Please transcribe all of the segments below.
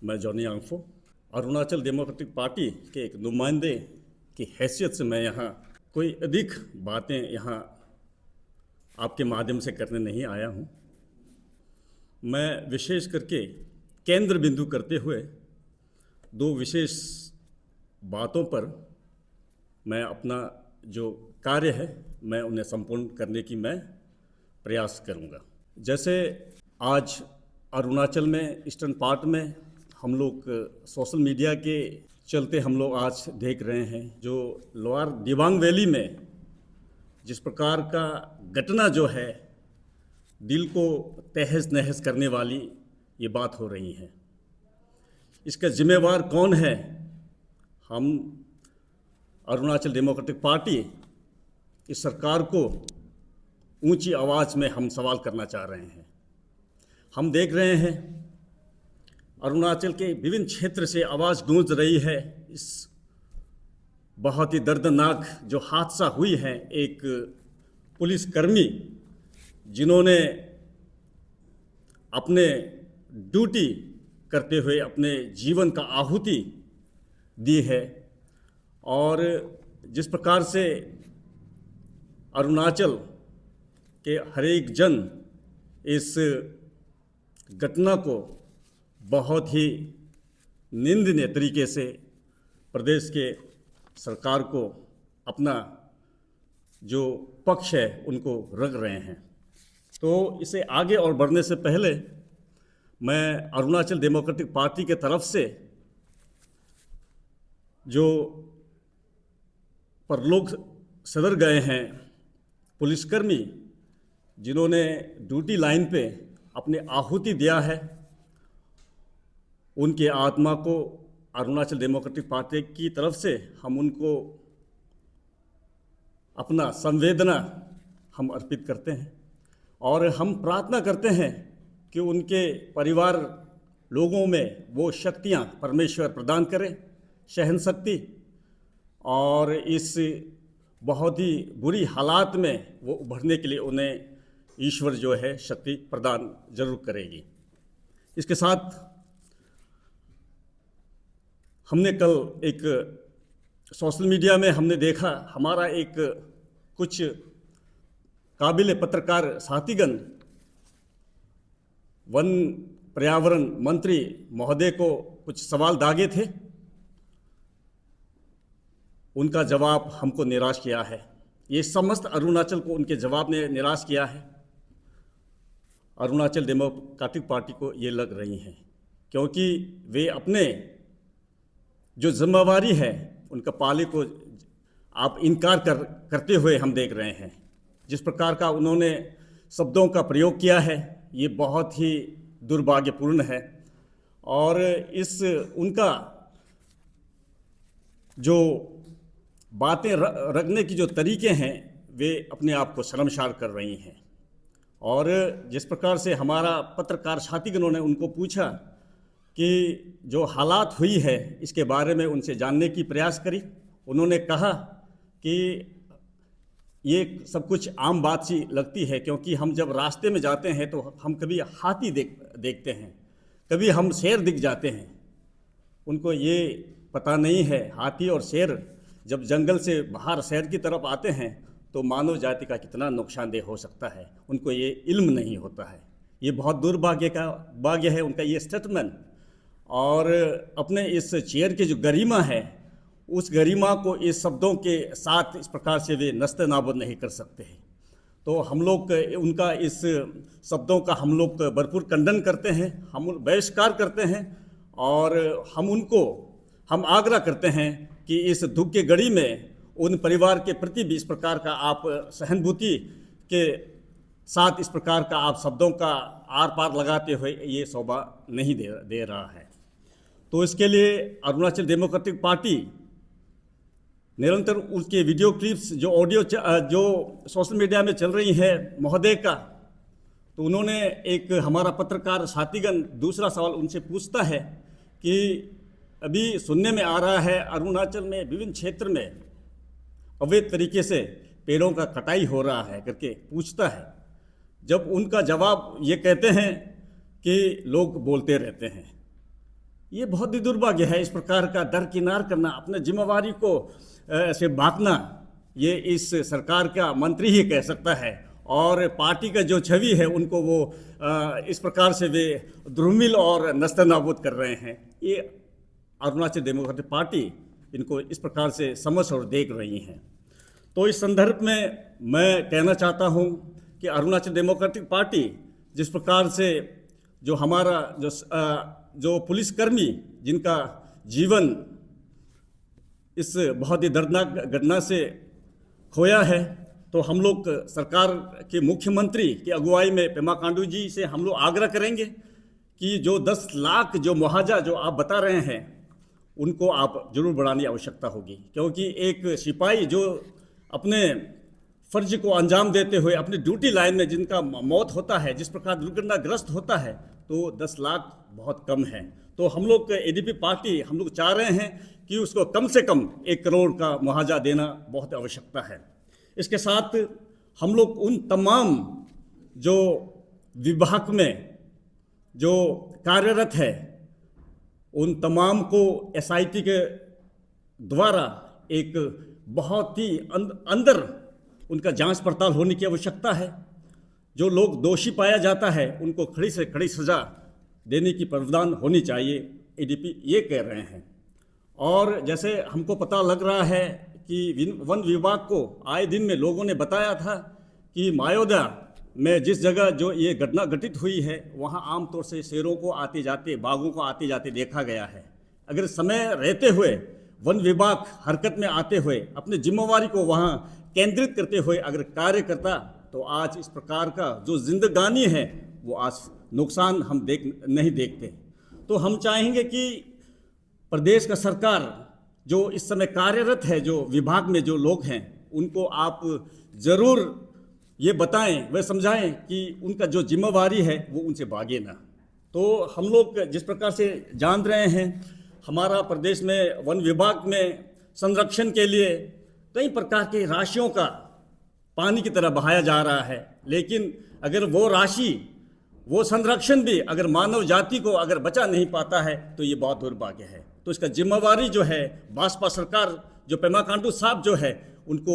मैं Johnny आंगफो Arunachal democratic party के एक नुमाइंदे की हैसियत से मैं यहाँ कोई अधिक बातें यहाँ आपके माध्यम से करने नहीं आया हूँ। मैं विशेष करके केंद्र बिंदु करते हुए दो विशेष बातों पर मैं अपना जो कार्य है मैं उन्हें संपूर्ण करने की मैं प्रयास करूँगा। जैसे आज अरुणाचल में ईस्टर्न पार्ट में हम लोग सोशल मीडिया के चलते हम लोग आज देख रहे हैं जो लोअर दिबांग वैली में जिस प्रकार का घटना जो है दिल को तहस नहस करने वाली ये बात हो रही है। इसका जिम्मेवार कौन है? हम अरुणाचल डेमोक्रेटिक पार्टी इस सरकार को ऊंची आवाज़ में हम सवाल करना चाह रहे हैं। हम देख रहे हैं अरुणाचल के विभिन्न क्षेत्र से आवाज़ गूंज रही है। इस बहुत ही दर्दनाक जो हादसा हुई है, एक पुलिसकर्मी जिन्होंने अपने ड्यूटी करते हुए अपने जीवन का आहुति दी है, और जिस प्रकार से अरुणाचल के हर एक जन इस घटना को बहुत ही निंदनीय तरीके से प्रदेश के सरकार को अपना जो पक्ष है उनको रख रहे हैं। तो इसे आगे और बढ़ने से पहले मैं अरुणाचल डेमोक्रेटिक पार्टी के तरफ से जो परलोक सदर गए हैं पुलिसकर्मी जिन्होंने ड्यूटी लाइन पे अपने आहुति दिया है, उनके आत्मा को अरुणाचल डेमोक्रेटिक पार्टी की तरफ से हम उनको अपना संवेदना हम अर्पित करते हैं और हम प्रार्थना करते हैं कि उनके परिवार लोगों में वो शक्तियाँ परमेश्वर प्रदान करें, सहन शक्ति, और इस बहुत ही बुरी हालात में वो उभरने के लिए उन्हें ईश्वर जो है शक्ति प्रदान जरूर करेगी। इसके साथ हमने कल एक सोशल मीडिया में हमने देखा, हमारा एक कुछ काबिल पत्रकार साथीगण वन पर्यावरण मंत्री महोदय को कुछ सवाल दागे थे, उनका जवाब हमको निराश किया है। ये समस्त अरुणाचल को उनके जवाब ने निराश किया है। अरुणाचल डेमोक्रेटिक पार्टी को ये लग रही हैं क्योंकि वे अपने जो जिम्मेवारी है उनका पाले को आप इनकार करते हुए हम देख रहे हैं। जिस प्रकार का उन्होंने शब्दों का प्रयोग किया है ये बहुत ही दुर्भाग्यपूर्ण है, और इस उनका जो बातें रखने की जो तरीके हैं वे अपने आप को शर्मसार कर रही हैं। और जिस प्रकार से हमारा पत्रकार साथीगणों ने उनको पूछा कि जो हालात हुई है इसके बारे में उनसे जानने की प्रयास करी, उन्होंने कहा कि ये सब कुछ आम बात सी लगती है क्योंकि हम जब रास्ते में जाते हैं तो हम कभी हाथी देखते हैं, कभी हम शेर दिख जाते हैं। उनको ये पता नहीं है हाथी और शेर जब जंगल से बाहर शहर की तरफ आते हैं तो मानव जाति का कितना नुकसानदेह हो सकता है, उनको ये इल्म नहीं होता है। ये बहुत दुर्भाग्य है उनका ये स्टेटमेंट, और अपने इस चेयर की जो गरिमा है उस गरिमा को इस शब्दों के साथ इस प्रकार से वे नस्ते नाबूद नहीं कर सकते हैं। तो हम लोग उनका इस शब्दों का हम लोग भरपूर खंडन करते हैं, हम बहिष्कार करते हैं, और हम आग्रह करते हैं कि इस दुख के घड़ी में उन परिवार के प्रति भी इस प्रकार का आप सहानुभूति के साथ इस प्रकार का आप शब्दों का आर पार लगाते हुए ये शोभा नहीं दे रहा है। तो इसके लिए अरुणाचल डेमोक्रेटिक पार्टी निरंतर उसके वीडियो क्लिप्स जो ऑडियो जो सोशल मीडिया में चल रही है महोदय का, तो उन्होंने एक हमारा पत्रकार साथीगण दूसरा सवाल उनसे पूछता है कि अभी सुनने में आ रहा है अरुणाचल में विभिन्न क्षेत्र में अवैध तरीके से पेड़ों का कटाई हो रहा है करके पूछता है। जब उनका जवाब ये कहते हैं कि लोग बोलते रहते हैं, ये बहुत ही दुर्भाग्य है। इस प्रकार का दरकिनार करना, अपने जिम्मेवारी को से भागना, ये इस सरकार का मंत्री ही कह सकता है। और पार्टी का जो छवि है उनको वो इस प्रकार से वे धूमिल और नस्तनाबूद कर रहे हैं। ये अरुणाचल डेमोक्रेटिक पार्टी इनको इस प्रकार से समझ और देख रही हैं। तो इस संदर्भ में मैं कहना चाहता हूँ कि अरुणाचल डेमोक्रेटिक पार्टी जिस प्रकार से जो हमारा जो पुलिसकर्मी जिनका जीवन इस बहुत ही दर्दनाक घटना से खोया है, तो हम लोग सरकार के मुख्यमंत्री की अगुवाई में पेमा खांडू जी से हम लोग आग्रह करेंगे कि जो 10 लाख जो मुआवजा जो आप बता रहे हैं उनको आप जरूर बढ़ाने की आवश्यकता होगी। क्योंकि एक सिपाही जो अपने फर्ज को अंजाम देते हुए अपनी ड्यूटी लाइन में जिनका मौत होता है, जिस प्रकार दुर्घटनाग्रस्त होता है, तो 10 लाख बहुत कम है। तो हम लोग एडीपी पार्टी हम लोग चाह रहे हैं कि उसको कम से कम 1 करोड़ का मुआवजा देना बहुत आवश्यकता है। इसके साथ हम लोग उन तमाम जो विभाग में जो कार्यरत है उन तमाम को एसआईटी के द्वारा एक बहुत ही अंदर उनका जांच पड़ताल होने की आवश्यकता है। जो लोग दोषी पाया जाता है उनको खड़ी से खड़ी सज़ा देने की प्रावधान होनी चाहिए, एडीपी ये कह रहे हैं। और जैसे हमको पता लग रहा है कि वन विभाग को आए दिन में लोगों ने बताया था कि मायोदा में जिस जगह जो ये घटना घटित हुई है वहाँ आमतौर से शेरों को आते जाते, बाघों को आते जाते देखा गया है। अगर समय रहते हुए वन विभाग हरकत में आते हुए अपनी जिम्मेवारी को वहाँ केंद्रित करते हुए अगर कार्य करता तो आज इस प्रकार का जो जिंदगानी है वो आज नुकसान हम नहीं देखते। तो हम चाहेंगे कि प्रदेश का सरकार जो इस समय कार्यरत है, जो विभाग में जो लोग हैं, उनको आप ज़रूर ये बताएं, वे समझाएं कि उनका जो जिम्मेवारी है वो उनसे भागे ना। तो हम लोग जिस प्रकार से जान रहे हैं हमारा प्रदेश में वन विभाग में संरक्षण के लिए कई प्रकार की राशियों का पानी की तरह बहाया जा रहा है, लेकिन अगर वो राशि, वो संरक्षण भी अगर मानव जाति को अगर बचा नहीं पाता है तो ये बहुत दुर्भाग्य है। तो इसका जिम्मेवारी जो है भाजपा सरकार, जो पेमा खांडू साहब जो है, उनको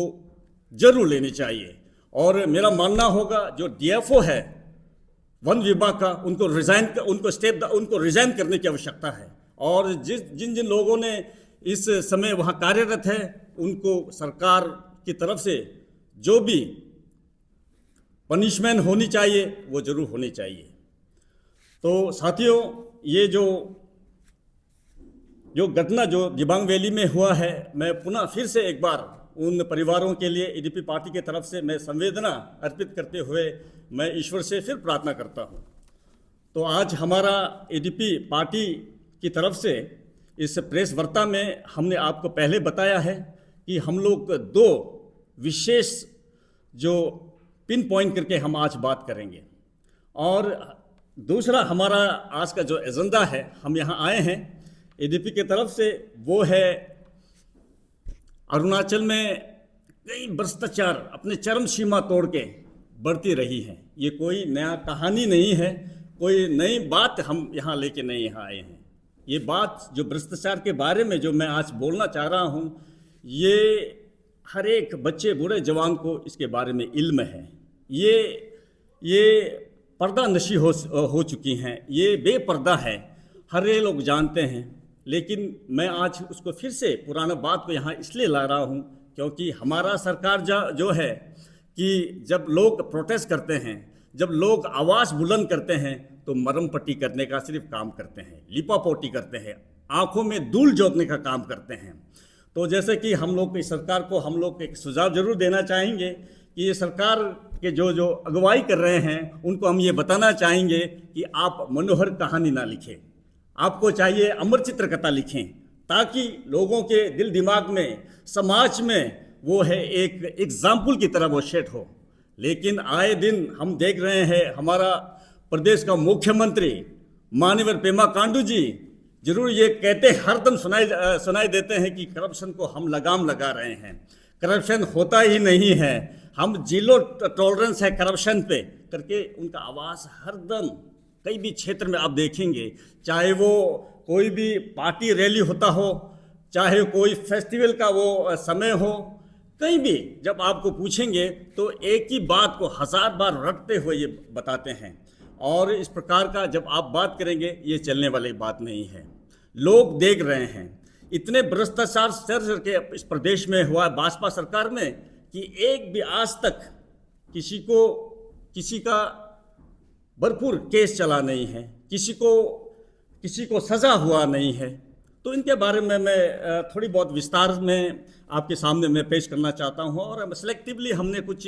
जरूर लेनी चाहिए। और मेरा मानना होगा जो डीएफओ है वन विभाग का, उनको रिजाइन करने की आवश्यकता है। और जिन लोगों ने इस समय वहाँ कार्यरत है उनको सरकार की तरफ से जो भी पनिशमेंट होनी चाहिए वो जरूर होनी चाहिए। तो साथियों, ये जो घटना जो दिबांग वैली में हुआ है, मैं पुनः फिर से एक बार उन परिवारों के लिए एडीपी पार्टी की तरफ से मैं संवेदना अर्पित करते हुए मैं ईश्वर से फिर प्रार्थना करता हूँ। तो आज हमारा एडीपी पार्टी की तरफ से इस प्रेस वार्ता में हमने आपको पहले बताया है कि हम लोग 2 विशेष जो पिन पॉइंट करके हम आज बात करेंगे। और दूसरा हमारा आज का जो एजेंडा है, हम यहाँ आए हैं एडीपी की तरफ से, वो है अरुणाचल में कई भ्रष्टाचार अपने चरम सीमा तोड़ के बढ़ती रही है। ये कोई नया कहानी नहीं है, कोई नई बात हम यहाँ लेके नहीं यहाँ आए हैं। ये बात जो भ्रष्टाचार के बारे में जो मैं आज बोलना चाह रहा हूँ, ये हर एक बच्चे बूढ़े जवान को इसके बारे में इल्म है। ये पर्दा नशी हो चुकी हैं, ये बेपर्दा है, हर एक लोग जानते हैं। लेकिन मैं आज उसको फिर से पुराना बात को यहाँ इसलिए ला रहा हूँ क्योंकि हमारा सरकार जो है कि जब लोग प्रोटेस्ट करते हैं, जब लोग आवाज़ बुलंद करते हैं तो मरम पट्टी करने का सिर्फ काम करते हैं, लिपापोती करते हैं, आंखों में धूल झोंकने का काम करते हैं। तो जैसे कि हम लोग इस सरकार को हम लोग एक सुझाव जरूर देना चाहेंगे कि ये सरकार के जो अगुवाई कर रहे हैं उनको हम ये बताना चाहेंगे कि आप मनोहर कहानी ना लिखें, आपको चाहिए अमर चित्र कथा लिखें, ताकि लोगों के दिल दिमाग में, समाज में वो है एक एग्जाम्पल की तरह वो सेट हो। लेकिन आए दिन हम देख रहे हैं हमारा प्रदेश का मुख्यमंत्री माननीय पेमा खांडू जी जरूर ये कहते हरदम सुनाई देते हैं कि करप्शन को हम लगाम लगा रहे हैं, करप्शन होता ही नहीं है, हम जीरो टॉलरेंस है करप्शन पे करके उनका आवाज़ हरदम कई भी क्षेत्र में आप देखेंगे, चाहे वो कोई भी पार्टी रैली होता हो, चाहे कोई फेस्टिवल का वो समय हो, कहीं भी जब आपको पूछेंगे तो एक ही बात को 1000 बार रटते हुए ये बताते हैं। और इस प्रकार का जब आप बात करेंगे, ये चलने वाली बात नहीं है। लोग देख रहे हैं, इतने भ्रष्टाचार चर के इस प्रदेश में हुआ है भाजपा सरकार में कि एक भी आज तक किसी का भरपूर केस चला नहीं है, किसी को सज़ा हुआ नहीं है। तो इनके बारे में मैं थोड़ी बहुत विस्तार में आपके सामने मैं पेश करना चाहता हूं। और सेलेक्टिवली हमने कुछ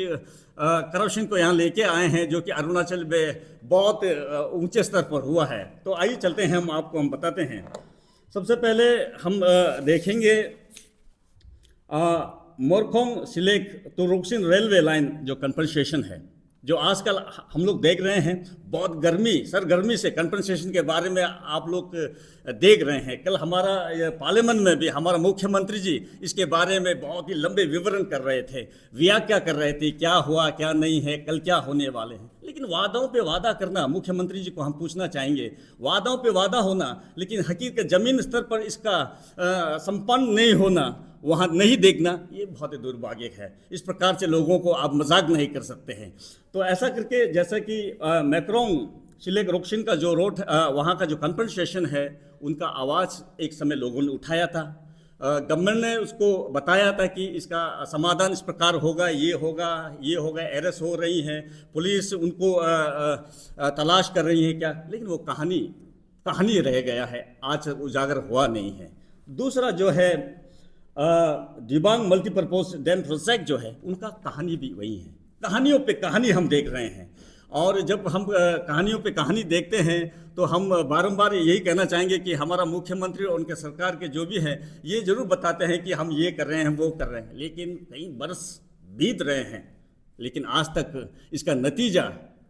करप्शन को यहाँ लेके आए हैं जो कि अरुणाचल में बहुत ऊंचे स्तर पर हुआ है। तो आइए चलते हैं, हम बताते हैं। सबसे पहले हम देखेंगे मोरखोंग सिलेक तुरुक्सिन रेलवे लाइन जो कंपनसेशन है, जो आजकल हम लोग देख रहे हैं, बहुत सरगर्मी से कंपनसेशन के बारे में आप लोग देख रहे हैं। कल हमारा पार्लियामेंट में भी हमारा मुख्यमंत्री जी इसके बारे में बहुत ही लंबे विवरण कर रहे थे, व्याख्या कर रहे थे, क्या हुआ क्या नहीं है, कल क्या होने वाले हैं। लेकिन वादों पे वादा करना, मुख्यमंत्री जी को हम पूछना चाहेंगे, वादों पे वादा होना लेकिन हकीकत जमीन स्तर पर इसका संपन्न नहीं होना, वहाँ नहीं देखना, ये बहुत ही दुर्भाग्य है। इस प्रकार से लोगों को आप मजाक नहीं कर सकते हैं। तो ऐसा करके जैसा कि मैक्रोंग सिलेक रोक्सिन का जो रोड वहाँ का जो कंपनसेशन है, उनका आवाज़ एक समय लोगों ने उठाया था। गवर्नमेंट ने उसको बताया था कि इसका समाधान इस प्रकार होगा, ये होगा, अरेस्ट हो रही हैं, पुलिस उनको तलाश कर रही है क्या, लेकिन वो कहानी रह गया है, आज उजागर हुआ नहीं है। दूसरा जो है दिबांग मल्टीपर्पज डैम प्रोजेक्ट जो है, उनका कहानी भी वही है। कहानियों पे कहानी हम देख रहे हैं, और जब हम कहानियों पे कहानी देखते हैं तो हम बारंबार यही कहना चाहेंगे कि हमारा मुख्यमंत्री और उनके सरकार के जो भी हैं, ये जरूर बताते हैं कि हम ये कर रहे हैं, वो कर रहे हैं, लेकिन कई बरस बीत रहे हैं, लेकिन आज तक इसका नतीजा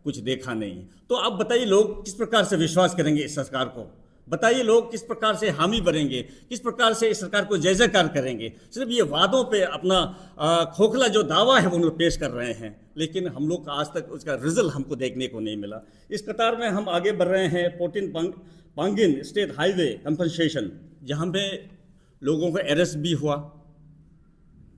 कुछ देखा नहीं। तो आप बताइए, लोग किस प्रकार से विश्वास करेंगे इस सरकार को? बताइए, लोग किस प्रकार से हामी भरेंगे, किस प्रकार से इस सरकार को जय जयकार करेंगे? सिर्फ ये वादों पे अपना खोखला जो दावा है वो लोग पेश कर रहे हैं, लेकिन हम लोग आज तक उसका रिजल्ट हमको देखने को नहीं मिला। इस कतार में हम आगे बढ़ रहे हैं Potin Pangin state highway compensation, जहाँ पे लोगों को अरेस्ट भी हुआ।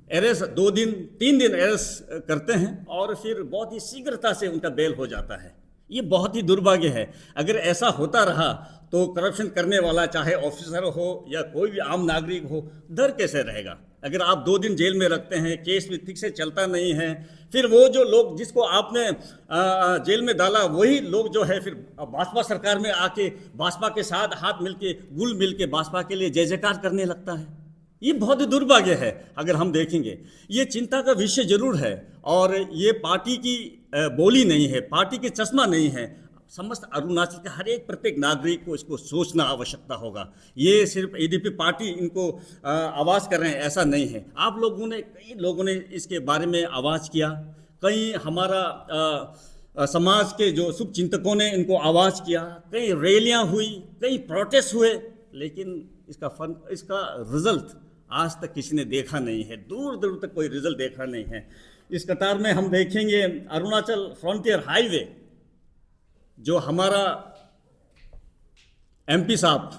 अरेस्ट 2 दिन 3 दिन अरेस्ट करते हैं और फिर बहुत ही शीघ्रता से उनका बेल हो जाता है। ये बहुत ही दुर्भाग्य है। अगर ऐसा होता रहा तो करप्शन करने वाला, चाहे ऑफिसर हो या कोई भी आम नागरिक हो, डर कैसे रहेगा? अगर आप 2 दिन जेल में रखते हैं, केस भी ठीक से चलता नहीं है, फिर वो जो लोग जिसको आपने जेल में डाला, वही लोग जो है फिर भाजपा सरकार में आके भाजपा के साथ हाथ मिलके गुल मिल के भाजपा के लिए जय जयकार करने लगता है। ये बहुत ही दुर्भाग्य है। अगर हम देखेंगे, ये चिंता का विषय जरूर है, और ये पार्टी की बोली नहीं है, पार्टी के चश्मा नहीं है। समस्त अरुणाचल के हर एक प्रत्येक नागरिक को इसको सोचना आवश्यकता होगा। ये सिर्फ एडीपी पार्टी इनको आवाज़ कर रहे हैं, ऐसा नहीं है। आप लोगों ने, कई लोगों ने इसके बारे में आवाज़ किया, कई हमारा समाज के जो शुभ चिंतकों ने इनको आवाज़ किया, कई रैलियां हुई, कई प्रोटेस्ट हुए, लेकिन इसका रिजल्ट आज तक किसी ने देखा नहीं है। दूर दूर तक कोई रिजल्ट देखा नहीं है। इस कतार में हम देखेंगे अरुणाचल फ्रंटियर हाईवे, जो हमारा एमपी साहब,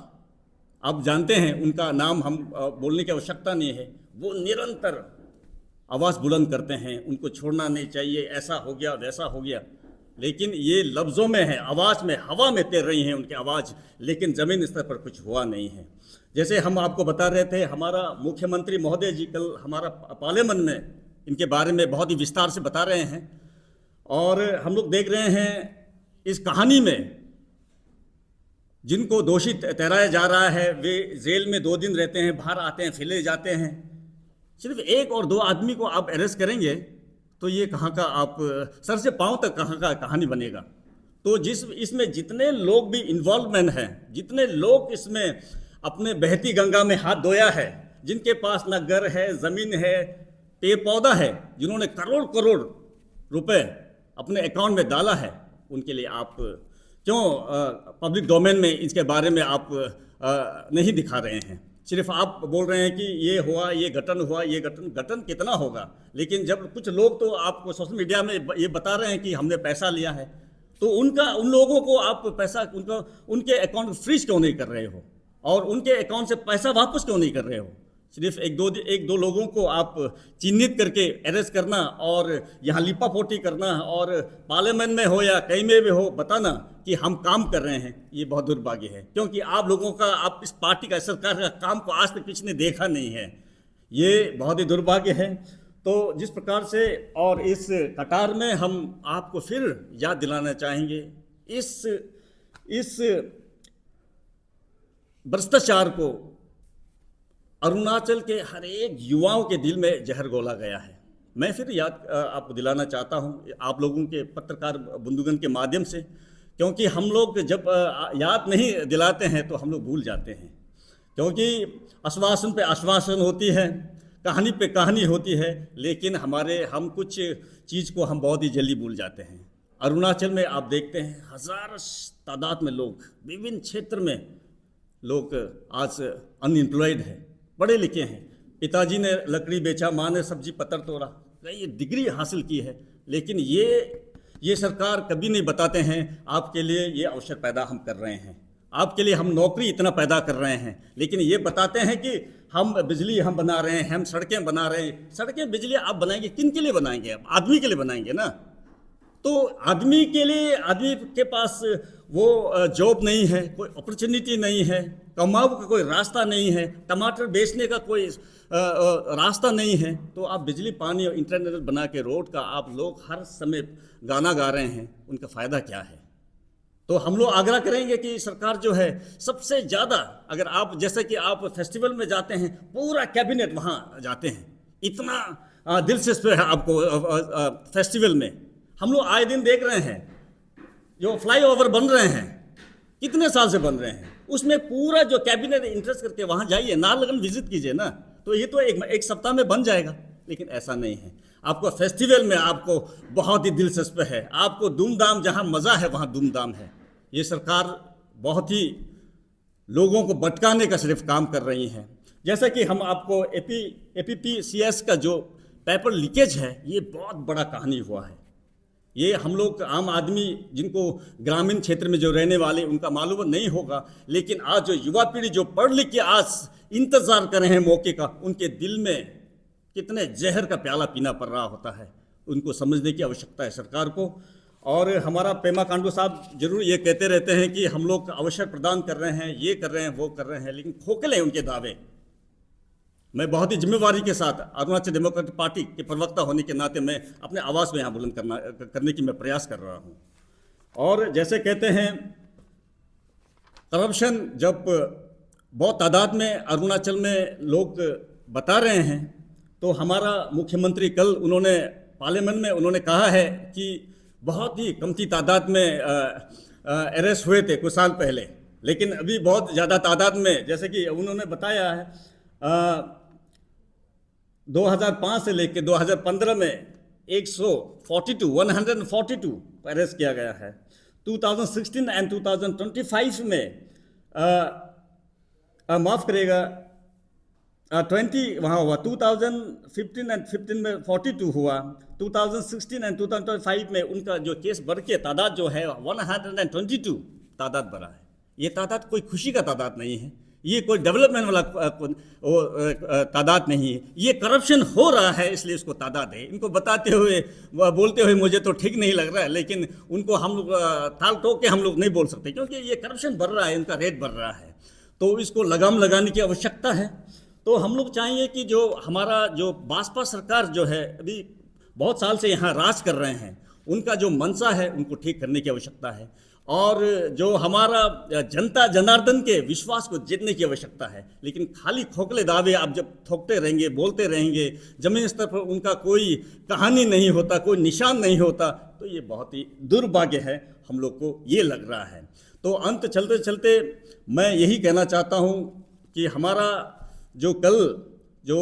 आप जानते हैं उनका नाम हम बोलने की आवश्यकता नहीं है, वो निरंतर आवाज़ बुलंद करते हैं, उनको छोड़ना नहीं चाहिए, ऐसा हो गया वैसा हो गया, लेकिन ये लफ्ज़ों में है, आवाज़ में, हवा में तैर रही हैं उनकी आवाज़, लेकिन ज़मीन स्तर पर कुछ हुआ नहीं है। जैसे हम आपको बता रहे थे, हमारा मुख्यमंत्री महोदय जी कल हमारा पार्लियामेंट में इनके बारे में बहुत ही विस्तार से बता रहे हैं, और हम लोग देख रहे हैं इस कहानी में जिनको दोषी ठहराया जा रहा है, वे जेल में 2 दिन रहते हैं, बाहर आते हैं, फिर जाते हैं। सिर्फ 1 और 2 आदमी को आप अरेस्ट करेंगे तो ये कहाँ का, आप सर से पांव तक कहाँ का कहानी बनेगा? तो इसमें जितने लोग भी इन्वॉल्वमेंट हैं, जितने लोग इसमें अपने बहती गंगा में हाथ धोया है, जिनके पास ना घर है, ज़मीन है, पेड़ पौधा है, जिन्होंने करोड़ करोड़ रुपए अपने अकाउंट में डाला है, उनके लिए आप क्यों पब्लिक डोमेन में इसके बारे में आप नहीं दिखा रहे हैं? सिर्फ आप बोल रहे हैं कि ये हुआ, ये घटन हुआ, ये घटन कितना होगा, लेकिन जब कुछ लोग तो आपको सोशल मीडिया में ये बता रहे हैं कि हमने पैसा लिया है, तो उन लोगों को आप पैसा उनके अकाउंट में फ्रीज क्यों नहीं कर रहे हो? और उनके अकाउंट से पैसा वापस क्यों नहीं कर रहे हो? सिर्फ एक दो लोगों को आप चिन्हित करके अरेस्ट करना और यहाँ लिपापोती करना और पार्लियामेंट में हो या कहीं में भी हो बताना कि हम काम कर रहे हैं, ये बहुत दुर्भाग्य है। क्योंकि आप लोगों का, आप इस पार्टी का, सरकार का काम को आज तक किसी ने देखा नहीं है। ये बहुत ही दुर्भाग्य है। तो जिस प्रकार से, और इस कतार में हम आपको फिर याद दिलाना चाहेंगे, इस भ्रष्टाचार को अरुणाचल के हर एक युवाओं के दिल में जहर घोला गया है। मैं फिर याद आपको दिलाना चाहता हूं, आप लोगों के पत्रकार बंधुगण के माध्यम से, क्योंकि हम लोग जब याद नहीं दिलाते हैं तो हम लोग भूल जाते हैं। क्योंकि आश्वासन पे आश्वासन होती है, कहानी पे कहानी होती है, लेकिन हम कुछ चीज़ को हम बहुत ही जल्दी भूल जाते हैं। अरुणाचल में आप देखते हैं हज़ार तादाद में लोग, विभिन्न क्षेत्र में लोग आज अनएम्प्लॉयड है, पढ़े लिखे हैं। पिताजी ने लकड़ी बेचा, माँ ने सब्जी पत्तर तोड़ा, कई डिग्री हासिल की है, लेकिन ये सरकार कभी नहीं बताते हैं आपके लिए ये अवसर पैदा हम कर रहे हैं, आपके लिए हम नौकरी इतना पैदा कर रहे हैं। लेकिन ये बताते हैं कि हम बिजली हम बना रहे हैं, हम सड़कें बना रहे हैं। सड़कें बिजली आप बनाएंगे, किन के लिए बनाएंगे? आप आदमी के लिए बनाएंगे ना। तो आदमी के लिए, आदमी के पास वो जॉब नहीं है, कोई अपॉर्चुनिटी नहीं है, कमाऊ का कोई रास्ता नहीं है, टमाटर बेचने का कोई रास्ता नहीं है, तो आप बिजली, पानी और इंटरनेट बना के रोड का आप लोग हर समय गाना गा रहे हैं, उनका फ़ायदा क्या है? तो हम लोग आग्रह करेंगे कि सरकार जो है सबसे ज़्यादा, अगर आप जैसे कि आप फेस्टिवल में जाते हैं, पूरा कैबिनेट वहाँ जाते हैं, इतना दिलचस्प है आपको फेस्टिवल में। हम लोग आए दिन देख रहे हैं जो फ्लाईओवर बन रहे हैं, कितने साल से बन रहे हैं, उसमें पूरा जो कैबिनेट इंटरेस्ट करके वहाँ जाइए, नाहरलगुन विजिट कीजिए ना, तो ये तो एक सप्ताह में बन जाएगा। लेकिन ऐसा नहीं है। आपको फेस्टिवल में आपको बहुत ही दिलचस्प है, आपको धूमधाम, जहाँ मज़ा है वहाँ धूमधाम है। ये सरकार बहुत ही लोगों को भटकाने का सिर्फ काम कर रही है। जैसे कि हम आपको APPCS का जो पेपर लीकेज है, ये बहुत बड़ा कहानी हुआ है। ये हम लोग आम आदमी, जिनको ग्रामीण क्षेत्र में जो रहने वाले, उनका मालूम नहीं होगा, लेकिन आज जो युवा पीढ़ी जो पढ़ लिख के आज इंतज़ार कर रहे हैं मौके का, उनके दिल में कितने जहर का प्याला पीना पड़ रहा होता है, उनको समझने की आवश्यकता है सरकार को। और हमारा पेमा खांडू साहब जरूर ये कहते रहते हैं कि हम लोग अवसर प्रदान कर रहे हैं, ये कर रहे हैं, वो कर रहे हैं, लेकिन खोखले हैं उनके दावे। मैं बहुत ही जिम्मेवारी के साथ अरुणाचल डेमोक्रेटिक पार्टी के प्रवक्ता होने के नाते मैं अपने आवाज़ में यहाँ बुलंद करने की मैं प्रयास कर रहा हूँ। और जैसे कहते हैं, करप्शन जब बहुत तादाद में अरुणाचल में लोग बता रहे हैं, तो हमारा मुख्यमंत्री कल उन्होंने पार्लियामेंट में उन्होंने कहा है कि बहुत ही कमती तादाद में अरेस्ट हुए थे कुछ साल पहले, लेकिन अभी बहुत ज़्यादा तादाद में, जैसे कि उन्होंने बताया है 2005 से लेकर 2015 में 142 अरेस्ट किया गया है। 2016 एंड 2025 में माफ़ करेगा 20 वहाँ हुआ, 2015 एंड 15 में 42 हुआ, 2016 एंड 2025 में उनका जो केस बढ़ के तादाद जो है 122 तादाद बढ़ा है। ये तादाद कोई खुशी का तादाद नहीं है, ये कोई डेवलपमेंट वाला तादाद नहीं है, ये करप्शन हो रहा है, इसलिए उसको तादाद है। इनको बताते हुए, बोलते हुए मुझे तो ठीक नहीं लग रहा है, लेकिन उनको हम लोग ताल ठोक के हम लोग नहीं बोल सकते, क्योंकि ये करप्शन बढ़ रहा है, इनका रेट बढ़ रहा है, तो इसको लगाम लगाने की आवश्यकता है। तो हम लोग चाहेंगे कि जो हमारा जो भाजपा सरकार जो है अभी बहुत साल से यहाँ राज कर रहे हैं, उनका जो मंशा है उनको ठीक करने की आवश्यकता है, और जो हमारा जनता जनार्दन के विश्वास को जीतने की आवश्यकता है। लेकिन खाली खोखले दावे आप जब ठोकते रहेंगे, बोलते रहेंगे, जमीन स्तर पर उनका कोई कहानी नहीं होता, कोई निशान नहीं होता, तो ये बहुत ही दुर्भाग्य है, हम लोग को ये लग रहा है। तो अंत चलते चलते मैं यही कहना चाहता हूँ कि हमारा जो कल जो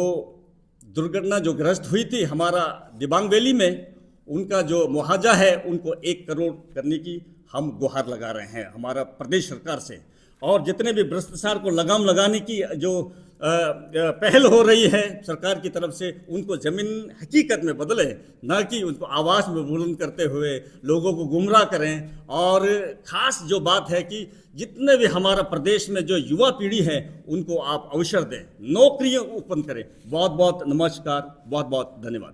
दुर्घटना जो ग्रस्त हुई थी हमारा दिबांग वैली में, उनका जो मुआवजा है उनको 1 करोड़ करने की हम गुहार लगा रहे हैं हमारा प्रदेश सरकार से। और जितने भी भ्रष्टाचार को लगाम लगाने की जो पहल हो रही है सरकार की तरफ से, उनको ज़मीन हकीकत में बदले, ना कि उनको आवाज़ में बुलंद करते हुए लोगों को गुमराह करें। और ख़ास जो बात है कि जितने भी हमारा प्रदेश में जो युवा पीढ़ी है उनको आप अवसर दें, नौकरियां उत्पन्न करें। बहुत बहुत नमस्कार, बहुत बहुत धन्यवाद।